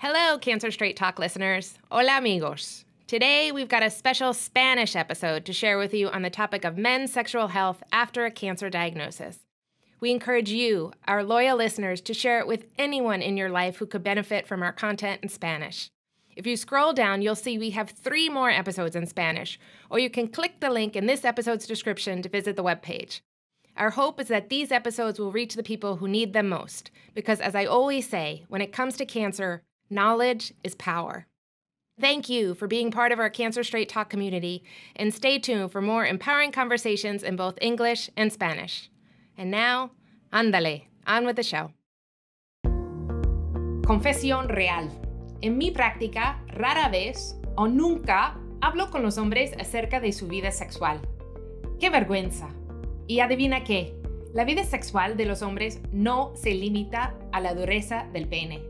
Hello, Cancer Straight Talk listeners. Hola, amigos. Today, we've got a special Spanish episode to share with you on the topic of men's sexual health after a cancer diagnosis. We encourage you, our loyal listeners, to share it with anyone in your life who could benefit from our content in Spanish. If you scroll down, you'll see we have 3 more episodes in Spanish, or you can click the link in this episode's description to visit the webpage. Our hope is that these episodes will reach the people who need them most, because as I always say, when it comes to cancer, knowledge is power. Thank you for being part of our Cancer Straight Talk community, and stay tuned for more empowering conversations in both English and Spanish. And now, ándale, on with the show. Confesión real. En mi práctica, rara vez o nunca hablo con los hombres acerca de su vida sexual. ¡Qué vergüenza! Y adivina qué, la vida sexual de los hombres no se limita a la dureza del pene.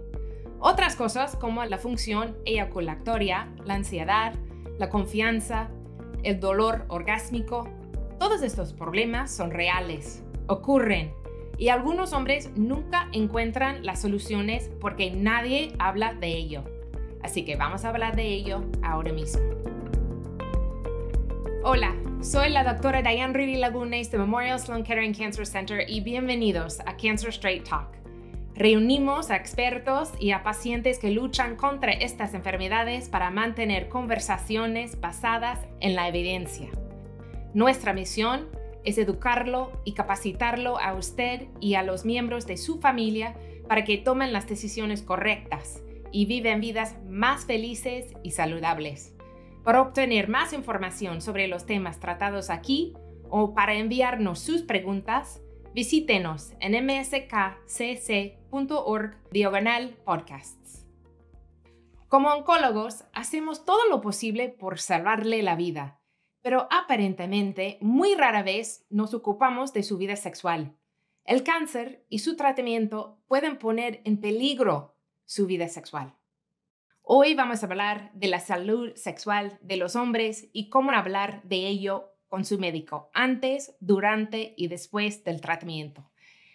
Otras cosas como la función eyaculatoria, la ansiedad, la confianza, el dolor orgásmico, todos estos problemas son reales, ocurren, y algunos hombres nunca encuentran las soluciones porque nadie habla de ello. Así que vamos a hablar de ello ahora mismo. Hola, soy la doctora Diane Reedy Lagunes de Memorial Sloan Kettering Cancer Center y bienvenidos a Cancer Straight Talk. Reunimos a expertos y a pacientes que luchan contra estas enfermedades para mantener conversaciones basadas en la evidencia. Nuestra misión es educarlo y capacitarlo a usted y a los miembros de su familia para que tomen las decisiones correctas y vivan vidas más felices y saludables. Para obtener más información sobre los temas tratados aquí o para enviarnos sus preguntas, visítenos en mskcc.org/podcasts. Como oncólogos, hacemos todo lo posible por salvarle la vida, pero aparentemente muy rara vez nos ocupamos de su vida sexual. El cáncer y su tratamiento pueden poner en peligro su vida sexual. Hoy vamos a hablar de la salud sexual de los hombres y cómo hablar de ello con su médico antes, durante y después del tratamiento.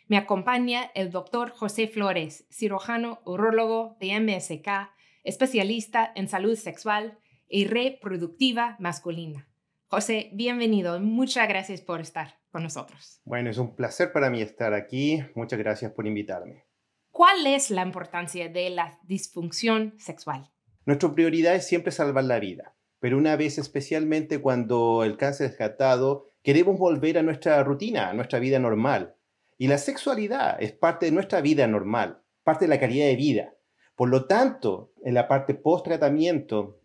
Me acompaña el doctor José Flores, cirujano urólogo de MSK, especialista en salud sexual y reproductiva masculina. José, bienvenido. Muchas gracias por estar con nosotros. Bueno, es un placer para mí estar aquí. Muchas gracias por invitarme. ¿Cuál es la importancia de la disfunción sexual? Nuestra prioridad es siempre salvar la vida. Pero una vez, especialmente cuando el cáncer es tratado, queremos volver a nuestra rutina, a nuestra vida normal. Y la sexualidad es parte de nuestra vida normal, parte de la calidad de vida. Por lo tanto, en la parte post-tratamiento,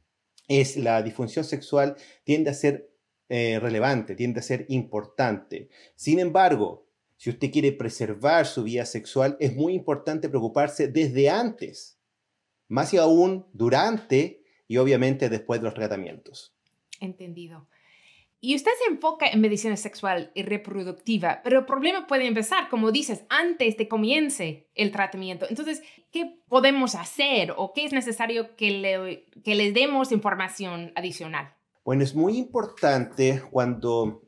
la disfunción sexual tiende a ser relevante, tiende a ser importante. Sin embargo, si usted quiere preservar su vida sexual, es muy importante preocuparse desde antes, más y aún durante y obviamente después de los tratamientos. Entendido. Y usted se enfoca en medicina sexual y reproductiva, pero el problema puede empezar, como dices, antes de comience el tratamiento. Entonces, ¿qué podemos hacer o qué es necesario que les demos información adicional? Bueno, es muy importante cuando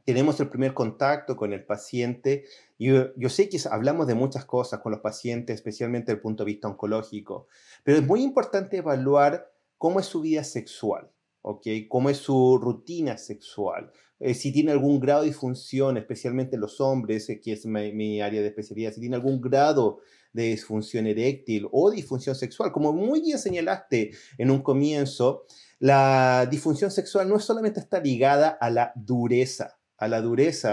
tenemos el primer contacto con el paciente. Yo sé que hablamos de muchas cosas con los pacientes, especialmente desde el punto de vista oncológico, pero es muy importante evaluar cómo es su vida sexual, ¿ok? Cómo es su rutina sexual, si tiene algún grado de disfunción, especialmente en los hombres, que es mi área de especialidad, si tiene algún grado de disfunción eréctil o disfunción sexual. Como muy bien señalaste en un comienzo, la disfunción sexual no solamente está ligada a la dureza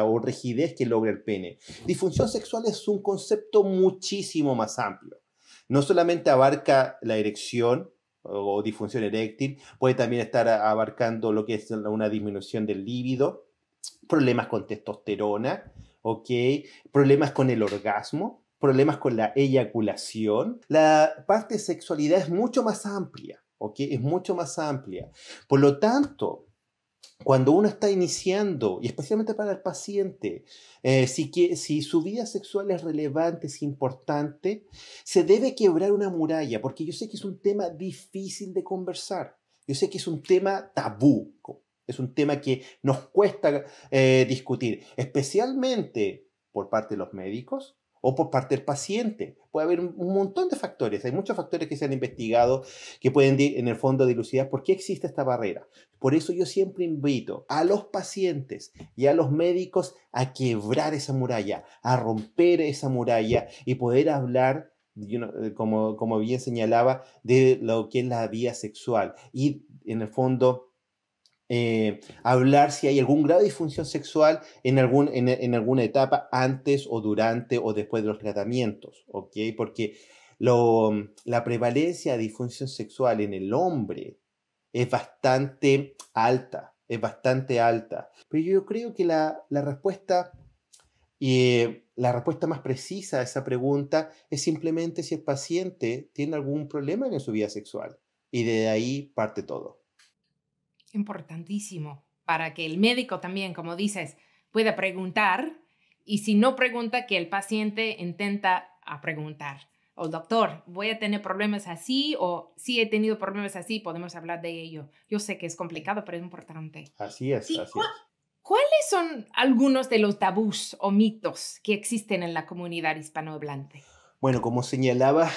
o rigidez que logra el pene. Disfunción sexual es un concepto muchísimo más amplio. No solamente abarca la erección o disfunción eréctil, puede también estar abarcando lo que es una disminución del líbido, problemas con testosterona, ¿ok? Problemas con el orgasmo, problemas con la eyaculación. La parte de sexualidad es mucho más amplia, ¿ok? Es mucho más amplia. Por lo tanto, cuando uno está iniciando, y especialmente para el paciente, si su vida sexual es relevante, es importante, se debe quebrar una muralla, porque yo sé que es un tema difícil de conversar. Yo sé que es un tema tabú, es un tema que nos cuesta discutir, especialmente por parte de los médicos o por parte del paciente. Puede haber un montón de factores. Hay muchos factores que se han investigado que pueden, en el fondo, dilucidar por qué existe esta barrera. Por eso yo siempre invito a los pacientes y a los médicos a quebrar esa muralla, a romper esa muralla y poder hablar, como bien señalaba, de lo que es la vida sexual. Y, en el fondo, hablar si hay algún grado de disfunción sexual en alguna etapa antes o durante o después de los tratamientos, ¿ok? Porque la prevalencia de disfunción sexual en el hombre es bastante alta, es bastante alta. Pero yo creo que la respuesta más precisa a esa pregunta es simplemente si el paciente tiene algún problema en su vida sexual. Y de ahí parte todo. Importantísimo para que el médico también, como dices, pueda preguntar y si no pregunta, que el paciente intenta a preguntar. O doctor, voy a tener problemas así o si he tenido problemas así, podemos hablar de ello. Yo sé que es complicado, pero es importante. Así es, Sí, así es. ¿cuáles son algunos de los tabús o mitos que existen en la comunidad hispanohablante? Bueno, como señalaba,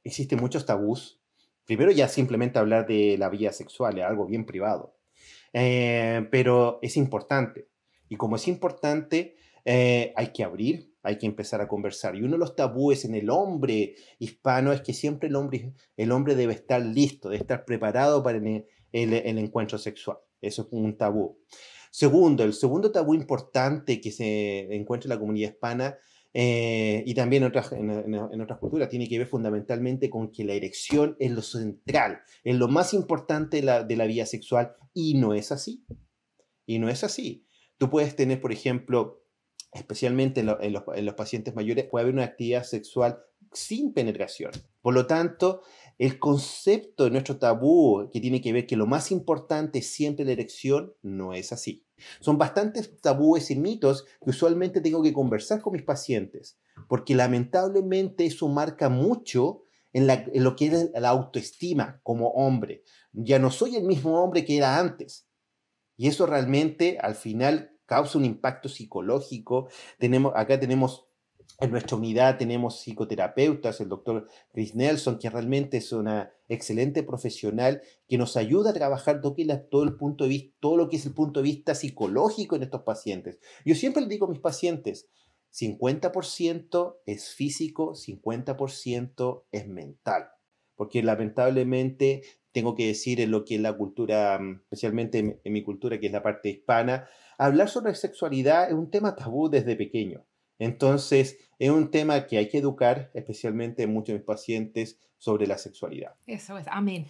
existen muchos tabús. Primero, ya simplemente hablar de la vida sexual es algo bien privado. Pero es importante. Y como es importante, hay que abrir, hay que empezar a conversar. Y uno de los tabúes en el hombre hispano es que siempre el hombre debe estar listo, debe estar preparado para el encuentro sexual. Eso es un tabú. Segundo, el segundo tabú importante que se encuentra en la comunidad hispana y también en otras culturas, tiene que ver fundamentalmente con que la erección es lo central, es lo más importante de la vida sexual, y no es así. Y no es así. Tú puedes tener, por ejemplo, especialmente en los pacientes mayores, puede haber una actividad sexual sin penetración. Por lo tanto, el concepto de nuestro tabú, que tiene que ver que lo más importante es siempre la erección, no es así. Son bastantes tabúes y mitos que usualmente tengo que conversar con mis pacientes, porque lamentablemente eso marca mucho en lo que es la autoestima como hombre. Ya no soy el mismo hombre que era antes. Y eso realmente al final causa un impacto psicológico. Acá tenemos, en nuestra unidad tenemos psicoterapeutas, el doctor Chris Nelson, que realmente es una excelente profesional que nos ayuda a trabajar todo lo que es el punto de vista psicológico en estos pacientes. Yo siempre le digo a mis pacientes, 50% es físico, 50% es mental. Porque lamentablemente tengo que decir en lo que es la cultura, especialmente en mi cultura, que es la parte hispana, hablar sobre sexualidad es un tema tabú desde pequeño. Entonces, es un tema que hay que educar, especialmente muchos de mis pacientes, sobre la sexualidad. Eso es, amén.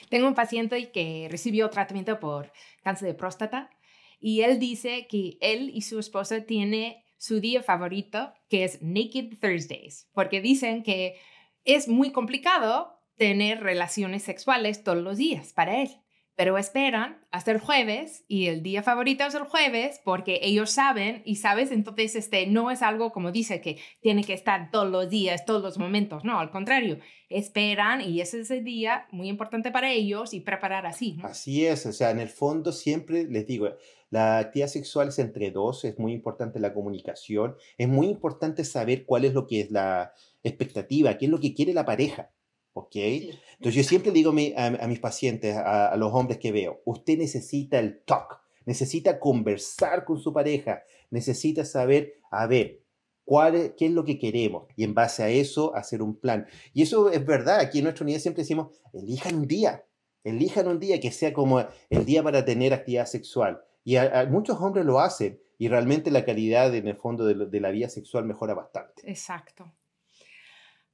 Tengo un paciente que recibió tratamiento por cáncer de próstata y él dice que él y su esposa tienen su día favorito, que es Naked Thursdays, porque dicen que es muy complicado tener relaciones sexuales todos los días para él. Pero esperan hasta el jueves y el día favorito es el jueves porque ellos saben y sabes, entonces no es algo como dice que tiene que estar todos los días, todos los momentos, no, al contrario, esperan y ese es el día muy importante para ellos y preparar así, ¿no? Así es, o sea, en el fondo siempre les digo, la actividad sexual es entre dos, es muy importante la comunicación, es muy importante saber cuál es lo que es la expectativa, qué es lo que quiere la pareja, ¿ok? Sí. Entonces yo siempre digo a mis pacientes, a los hombres que veo, usted necesita el talk, necesita conversar con su pareja, necesita saber, a ver, qué es lo que queremos y en base a eso hacer un plan. Y eso es verdad, aquí en nuestra unidad siempre decimos, elijan un día que sea como el día para tener actividad sexual. Y muchos hombres lo hacen y realmente la calidad en el fondo de la vida sexual mejora bastante. Exacto.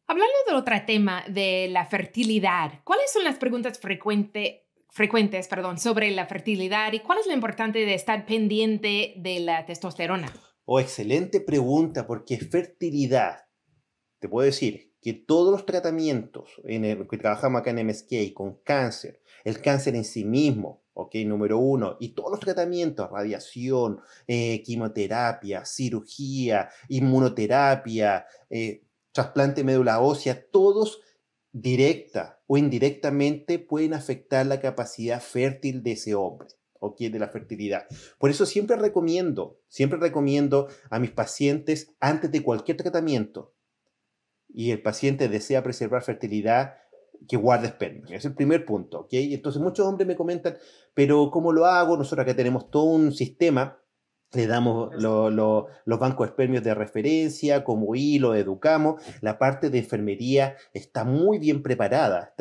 Hablando de otro tema, de la fertilidad, ¿cuáles son las preguntas frecuentes, sobre la fertilidad y cuál es lo importante de estar pendiente de la testosterona? Oh, excelente pregunta, porque fertilidad, te puedo decir que todos los tratamientos que trabajamos acá en MSK con cáncer, el cáncer en sí mismo, ok, número uno, y todos los tratamientos, radiación, quimioterapia, cirugía, inmunoterapia, trasplante de médula ósea, todos directa o indirectamente pueden afectar la capacidad fértil de ese hombre. ¿ok? De la fertilidad. Por eso siempre recomiendo a mis pacientes antes de cualquier tratamiento y el paciente desea preservar fertilidad, que guarde esperma. Es el primer punto, ¿ok? Entonces muchos hombres me comentan, pero ¿cómo lo hago? Nosotros acá tenemos todo un sistema, le damos los bancos de espermios de referencia, como hilo, educamos. La parte de enfermería está muy bien preparada,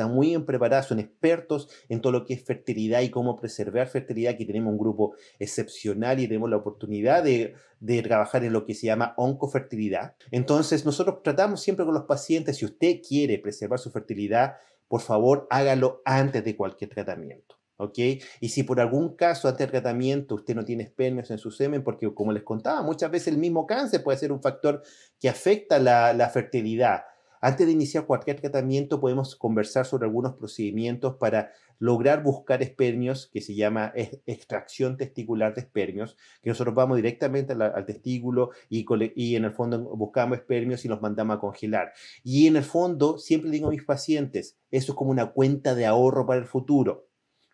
son expertos en todo lo que es fertilidad y cómo preservar fertilidad, que tenemos un grupo excepcional y tenemos la oportunidad de trabajar en lo que se llama oncofertilidad. Entonces, nosotros tratamos siempre con los pacientes, si usted quiere preservar su fertilidad, por favor, hágalo antes de cualquier tratamiento. ¿Ok? Y si por algún caso antes del tratamiento usted no tiene espermios en su semen, porque como les contaba, muchas veces el mismo cáncer puede ser un factor que afecta la fertilidad. Antes de iniciar cualquier tratamiento podemos conversar sobre algunos procedimientos para lograr buscar espermios, que se llama extracción testicular de espermios, que nosotros vamos directamente al testículo y en el fondo buscamos espermios y los mandamos a congelar. Y en el fondo, siempre digo a mis pacientes, eso es como una cuenta de ahorro para el futuro,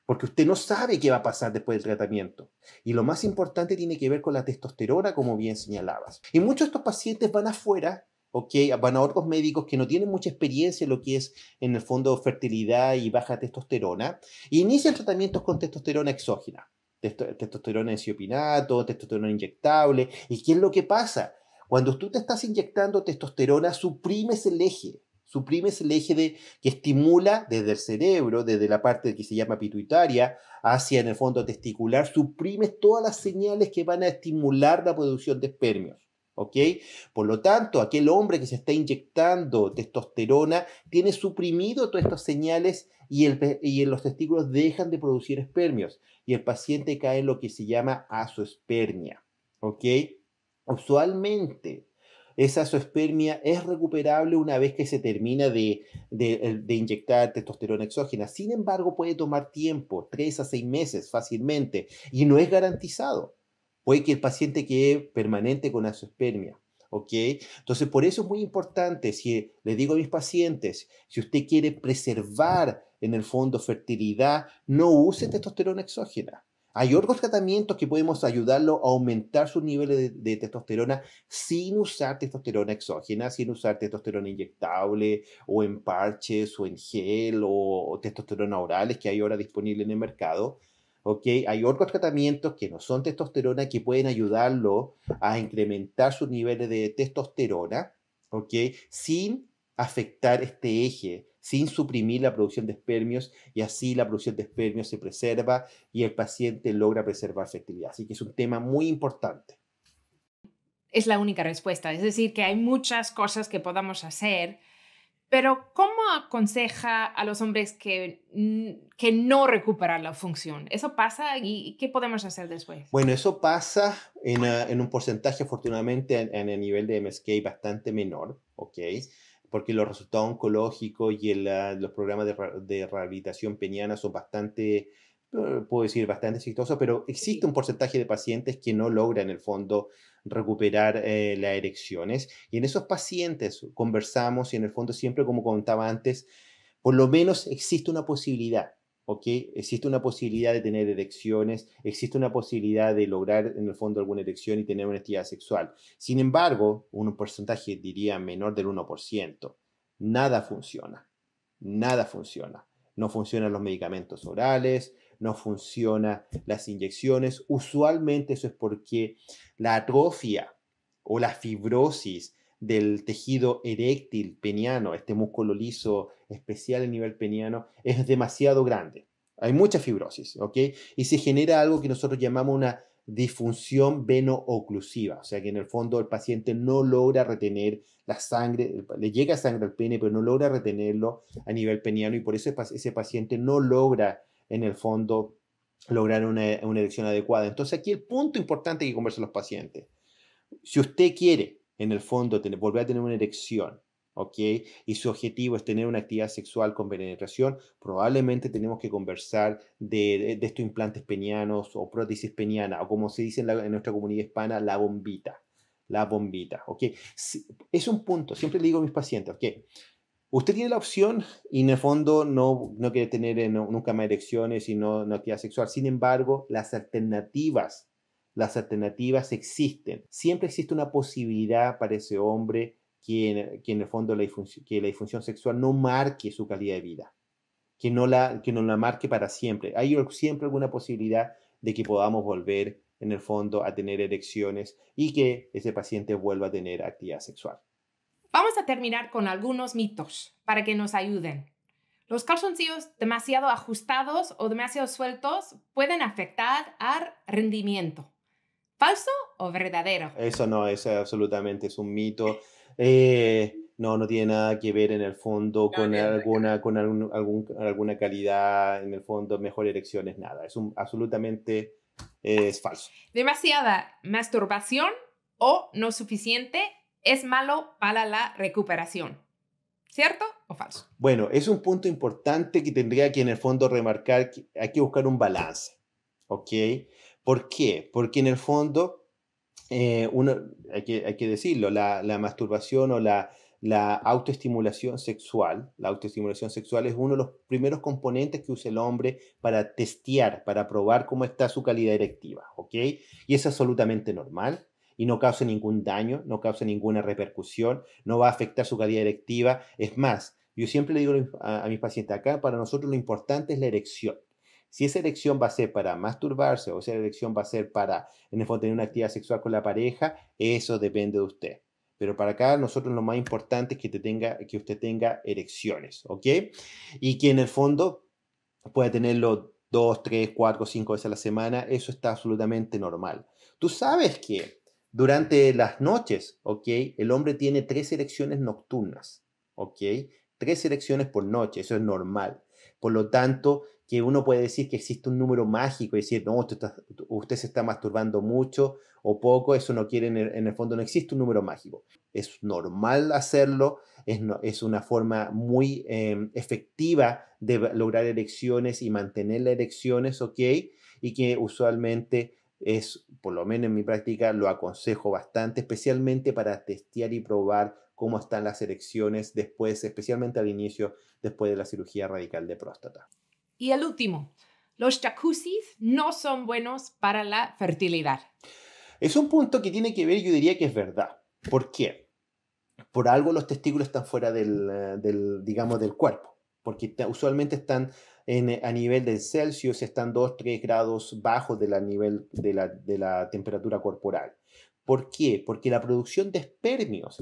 porque usted no sabe qué va a pasar después del tratamiento. Y lo más importante tiene que ver con la testosterona, como bien señalabas. Y muchos de estos pacientes van afuera, ¿ok? Van a otros médicos que no tienen mucha experiencia en lo que es, en el fondo, fertilidad y baja testosterona, y inician tratamientos con testosterona exógena. Testosterona en siopinato, testosterona inyectable. ¿Y qué es lo que pasa? Cuando tú te estás inyectando testosterona, suprimes el eje que estimula desde el cerebro, desde la parte que se llama pituitaria, hacia en el fondo testicular, suprimes todas las señales que van a estimular la producción de espermios. ¿Ok? Por lo tanto, aquel hombre que se está inyectando testosterona tiene suprimido todas estas señales y los testículos dejan de producir espermios y el paciente cae en lo que se llama azoospermia. ¿Ok? Usualmente, esa azoospermia es recuperable una vez que se termina de inyectar testosterona exógena. Sin embargo, puede tomar tiempo, 3 a 6 meses fácilmente, y no es garantizado. Puede que el paciente quede permanente con azoospermia. ¿Ok? Entonces, por eso es muy importante, si le digo a mis pacientes, si usted quiere preservar en el fondo fertilidad, no use testosterona exógena. Hay otros tratamientos que podemos ayudarlo a aumentar sus niveles de testosterona sin usar testosterona exógena, sin usar testosterona inyectable o en parches o en gel o testosterona orales que hay ahora disponibles en el mercado. ¿Ok? Hay otros tratamientos que no son testosterona que pueden ayudarlo a incrementar sus niveles de testosterona, ¿ok? Sin afectar este eje, sin suprimir la producción de espermios y así la producción de espermios se preserva y el paciente logra preservar fertilidad. Así que es un tema muy importante. Es la única respuesta. Es decir, que hay muchas cosas que podamos hacer, pero ¿cómo aconseja a los hombres que no recuperan la función? ¿Eso pasa y qué podemos hacer después? Bueno, eso pasa en un porcentaje, afortunadamente, en el nivel de MSK bastante menor, ¿ok? Porque los resultados oncológicos y los programas de rehabilitación peniana son bastante, puedo decir, bastante exitosos, pero existe un porcentaje de pacientes que no logran, en el fondo, recuperar las erecciones. Y en esos pacientes conversamos y, en el fondo, siempre, como contaba antes, por lo menos existe una posibilidad. ¿Ok? Existe una posibilidad de tener erecciones, existe una posibilidad de lograr en el fondo alguna erección y tener una actividad sexual. Sin embargo, un porcentaje diría menor del 1%. Nada funciona, nada funciona. No funcionan los medicamentos orales, no funcionan las inyecciones. Usualmente eso es porque la atrofia o la fibrosis del tejido eréctil peniano, este músculo liso especial a nivel peniano, es demasiado grande. Hay mucha fibrosis, ¿ok? Y se genera algo que nosotros llamamos una disfunción veno-oclusiva, o sea que en el fondo el paciente no logra retener la sangre, le llega sangre al pene, pero no logra retenerlo a nivel peniano y por eso ese paciente no logra en el fondo lograr una erección adecuada. Entonces aquí el punto importante que conversan los pacientes, si usted quiere, en el fondo, volver a tener una erección, ¿ok? Y su objetivo es tener una actividad sexual con penetración, probablemente tenemos que conversar de estos implantes penianos o prótesis peniana, o como se dice en nuestra comunidad hispana, la bombita. La bombita, ¿ok? Es un punto, siempre le digo a mis pacientes, ¿ok? Usted tiene la opción y en el fondo no quiere tener nunca más erecciones y no actividad sexual. Sin embargo, las alternativas existen. Siempre existe una posibilidad para ese hombre que en el fondo que la disfunción sexual no marque su calidad de vida, que no la marque para siempre. Hay siempre alguna posibilidad de que podamos volver en el fondo a tener erecciones y que ese paciente vuelva a tener actividad sexual. Vamos a terminar con algunos mitos para que nos ayuden. Los calzoncillos demasiado ajustados o demasiado sueltos pueden afectar al rendimiento. ¿Falso o verdadero? Eso absolutamente es un mito. No tiene nada que ver en el fondo con alguna calidad, en el fondo, mejor erecciones, nada. Absolutamente es falso. Demasiada masturbación o no suficiente es malo para la recuperación. ¿Cierto o falso? Bueno, es un punto importante que tendría que en el fondo remarcar que hay que buscar un balance, ¿ok? ¿Por qué? Porque en el fondo, hay que decirlo, la masturbación o la autoestimulación sexual, es uno de los primeros componentes que usa el hombre para testear, para probar cómo está su calidad erectiva, ¿ok? Y es absolutamente normal y no causa ningún daño, no causa ninguna repercusión, no va a afectar su calidad erectiva. Es más, yo siempre le digo a mis pacientes acá, para nosotros lo importante es la erección. Si esa erección va a ser para masturbarse o esa erección va a ser para, en el fondo, tener una actividad sexual con la pareja, eso depende de usted. Pero para acá, nosotros lo más importante es que usted tenga erecciones, ¿ok? Y que en el fondo pueda tenerlo 2, 3, 4, 5 veces a la semana, eso está absolutamente normal. Tú sabes que durante las noches, ¿ok? El hombre tiene 3 erecciones nocturnas, ¿ok? 3 erecciones por noche, eso es normal. Por lo tanto, que uno puede decir que existe un número mágico y decir, no, usted se está masturbando mucho o poco, eso no quiere, en el fondo no existe un número mágico. Es normal hacerlo, es una forma muy efectiva de lograr erecciones y mantener las erecciones, ¿ok? Y que usualmente por lo menos en mi práctica, lo aconsejo bastante, especialmente para testear y probar cómo están las erecciones después, especialmente al inicio, después de la cirugía radical de próstata. Y el último, los jacuzzis no son buenos para la fertilidad. Es un punto que tiene que ver, yo diría que es verdad. ¿Por qué? Por algo los testículos están fuera digamos, del cuerpo, porque usualmente están a nivel del Celsius, están 2-3 grados bajos del nivel de la temperatura corporal. ¿Por qué? Porque la producción de espermios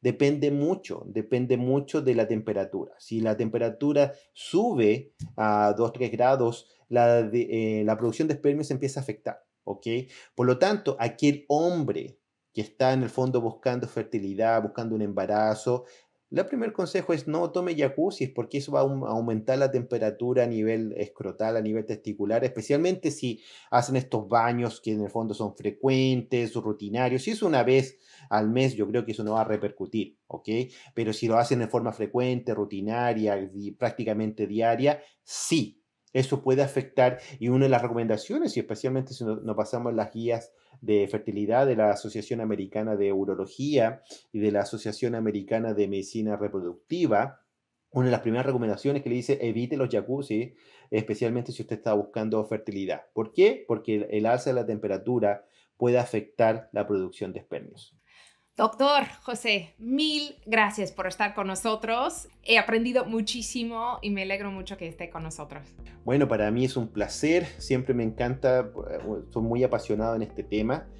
depende mucho de la temperatura. Si la temperatura sube a 2-3 grados, la producción de espermios empieza a afectar, ¿ok? Por lo tanto, aquel hombre que está en el fondo buscando fertilidad, buscando un embarazo, el primer consejo es no tome jacuzzi, porque eso va a aumentar la temperatura a nivel escrotal, a nivel testicular, especialmente si hacen estos baños que en el fondo son frecuentes, rutinarios. Si es una vez al mes, yo creo que eso no va a repercutir, ¿ok? Pero si lo hacen de forma frecuente, rutinaria y prácticamente diaria, sí. Eso puede afectar, y una de las recomendaciones, y especialmente si nos pasamos las guías de fertilidad de la Asociación Americana de Urología y de la Asociación Americana de Medicina Reproductiva, una de las primeras recomendaciones que le dice evite los jacuzzi, especialmente si usted está buscando fertilidad. ¿Por qué? Porque el alza de la temperatura puede afectar la producción de espermios. Doctor José, mil gracias por estar con nosotros. He aprendido muchísimo y me alegro mucho que esté con nosotros. Bueno, para mí es un placer, siempre me encanta, soy muy apasionado en este tema.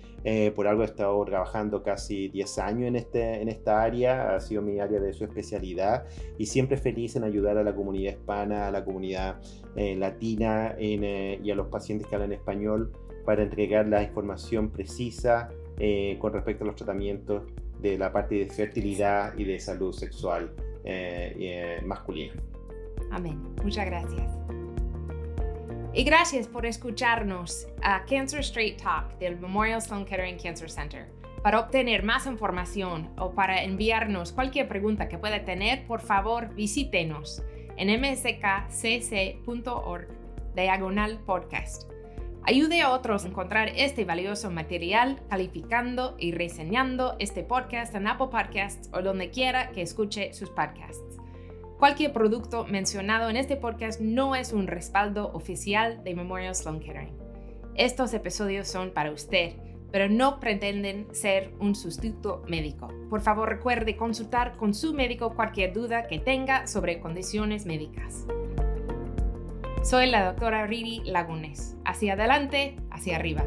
Por algo he estado trabajando casi 10 años en esta área, ha sido mi área de su especialidad y siempre feliz en ayudar a la comunidad hispana, a la comunidad latina y a los pacientes que hablan español para entregar la información precisa con respecto a los tratamientos de la parte de fertilidad y de salud sexual masculina. Amén. Muchas gracias. Y gracias por escucharnos a Cancer Straight Talk del Memorial Sloan Kettering Cancer Center. Para obtener más información o para enviarnos cualquier pregunta que pueda tener, por favor visítenos en mskcc.org/podcast. Ayude a otros a encontrar este valioso material calificando y reseñando este podcast en Apple Podcasts o donde quiera que escuche sus podcasts. Cualquier producto mencionado en este podcast no es un respaldo oficial de Memorial Sloan Kettering. Estos episodios son para usted, pero no pretenden ser un sustituto médico. Por favor, recuerde consultar con su médico cualquier duda que tenga sobre condiciones médicas. Soy la doctora Riri Lagunes. Hacia adelante, hacia arriba.